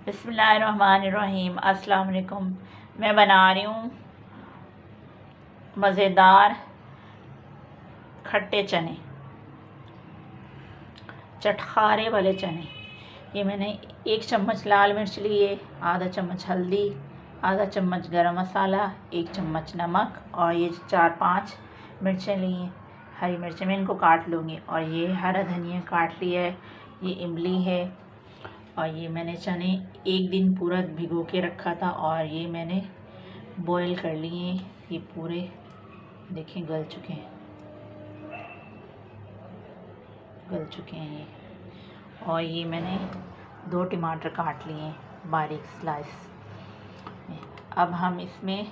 बिस्मिल्लाहिर्रहमानिर्रहीम। अस्सलाम वालेकुम। मैं बना रही हूँ मज़ेदार खट्टे चने, चटखारे वाले चने। ये मैंने 1 चम्मच लाल मिर्च लिए, आधा चम्मच हल्दी, आधा चम्मच गरम मसाला, 1 चम्मच नमक और ये 4-5 मिर्चें ली हैं। हरी मिर्चें मैं इनको काट लूँगी। और ये हरा धनिया काट लिया है। ये इमली है। और ये मैंने चने 1 दिन पूरा भिगो के रखा था और ये मैंने बॉईल कर लिए। ये पूरे देखें गल चुके हैं, ये। और ये मैंने 2 टमाटर काट लिए हैं बारीक स्लाइस में। अब हम इसमें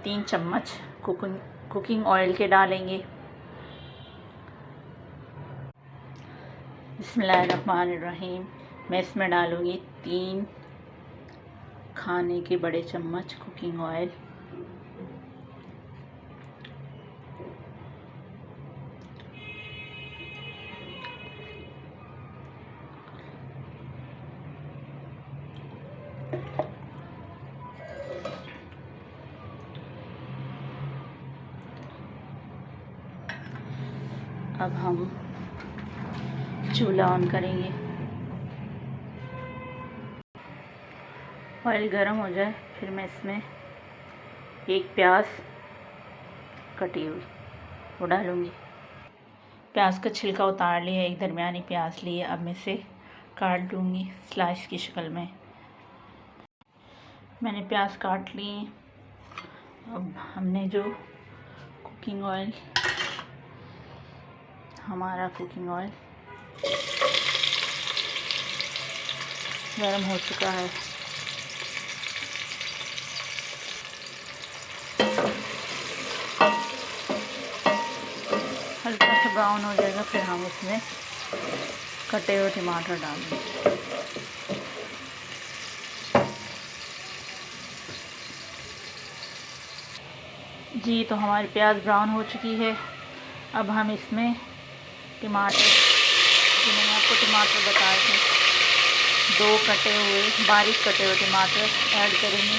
3 चम्मच कुकिंग ऑयल के डालेंगे। बिस्मिल्लाहिर्रहमानिर्रहीम। मैं इसमें डालूँगी 3 खाने के बड़े चम्मच कुकिंग ऑयल। अब हम चूल्हा ऑन करेंगे। ऑयल गर्म हो जाए फिर मैं इसमें 1 प्याज कटी हुई वो डालूँगी। प्याज का छिलका उतार लिया, एक दरमियानी प्याज लिए। अब मैं इसे काट लूँगी स्लाइस की शक्ल में। मैंने प्याज काट लिए। अब हमने जो हमारा कुकिंग ऑयल गर्म हो चुका है। हल्का सा ब्राउन हो जाएगा फिर हम उसमें कटे हुए टमाटर डालेंगे। जी तो हमारी प्याज ब्राउन हो चुकी है। अब हम इसमें टमाटर, जो मैंने आपको टमाटर बताए थे, 2 बारीक कटे हुए टमाटर ऐड करेंगे।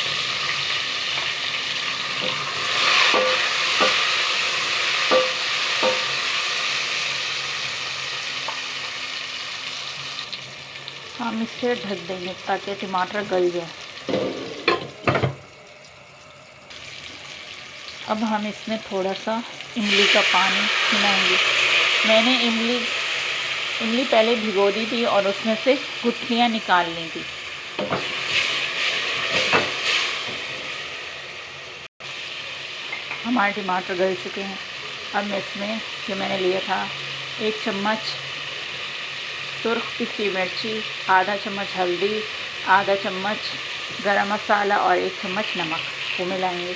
हम इसे ढक देंगे ताकि टमाटर गल जाए। अब हम इसमें थोड़ा सा इमली का पानी मिलाएंगे। मैंने इमली पहले भिगो दी थी और उसमें से गुठलियाँ निकाल ली थी। हमारे टमाटर गल चुके हैं। अब मैं इसमें जो मैंने लिया था 1 चम्मच सुर्ख पिसी मिर्ची, आधा चम्मच हल्दी, आधा चम्मच गरम मसाला और 1 चम्मच नमक वो मिलाएंगे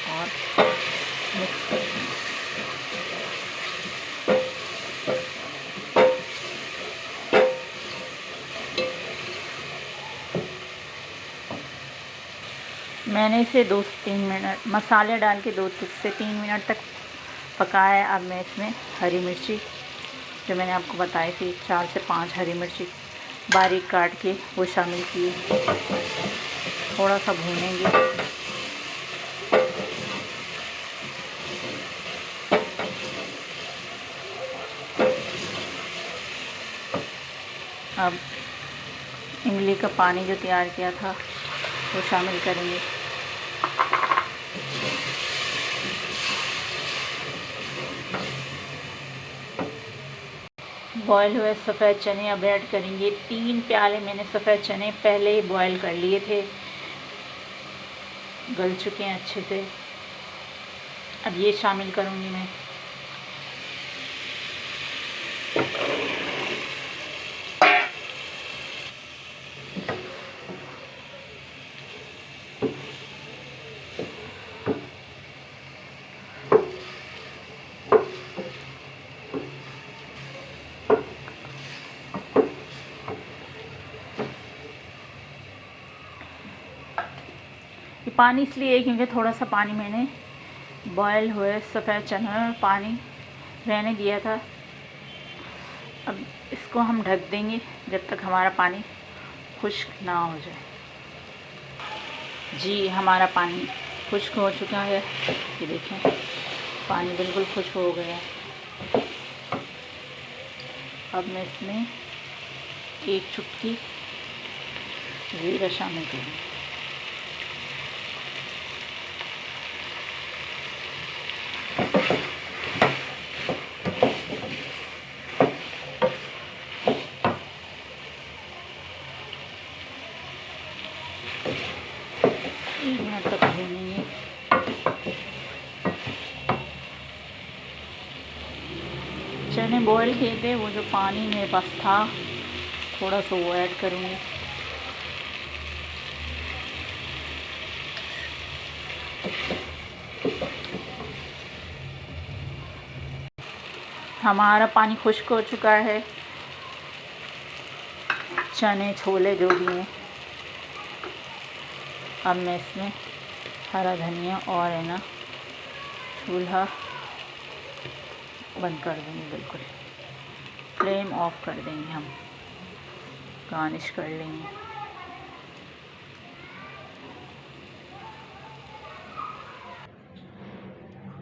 और मिक्स करेंगे। मैंने इसे 2 से 3 मिनट मसाले डाल के 2 से 3 मिनट तक पकाया। अब मैं इसमें हरी मिर्ची जो मैंने आपको बताई थी 4 से 5 हरी मिर्ची बारीक काट के वो शामिल किए। थोड़ा सा भूनेंगे। अब इमली का पानी जो तैयार किया था वो शामिल करेंगे। बॉयल हुए सफ़ेद चने अब ऐड करेंगे। 3 प्याले मैंने सफ़ेद चने पहले ही बॉयल कर लिए थे, गल चुके हैं अच्छे से। अब ये शामिल करूँगी मैं। ये पानी इसलिए क्योंकि थोड़ा सा पानी मैंने बॉयल हुए सफ़ेद चने में पानी रहने दिया था। अब इसको हम ढक देंगे जब तक हमारा पानी खुश्क ना हो जाए। जी हमारा पानी खुश्क हो चुका है, ये देखें पानी बिल्कुल खुश्क हो गया है। अब मैं इसमें एक चुटकी ज़ीरा शामिल करूँगी। यहाँ तक भूनेंगे। चने बॉयल किए थे, वो जो पानी मेरे पास था थोड़ा सा वो ऐड करूँगी। हमारा पानी खुश्क हो चुका है। चने छोले जो भी हैं, अब मैं इसमें हरा धनिया और है ना चूल्हा बंद कर देंगे, बिल्कुल फ्लेम ऑफ कर देंगे, हम गार्निश कर लेंगे।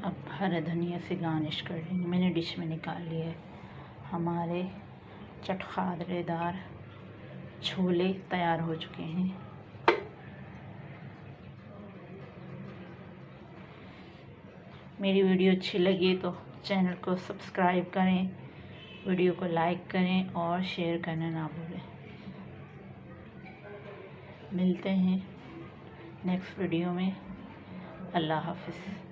अब हरा धनिया से गार्निश कर लेंगे। मैंने डिश में निकाल लिया है। हमारे चटखारेदार छोले तैयार हो चुके हैं। मेरी वीडियो अच्छी लगी तो चैनल को सब्सक्राइब करें, वीडियो को लाइक करें और शेयर करना ना भूलें। मिलते हैं नेक्स्ट वीडियो में। अल्लाह हाफ़िज़।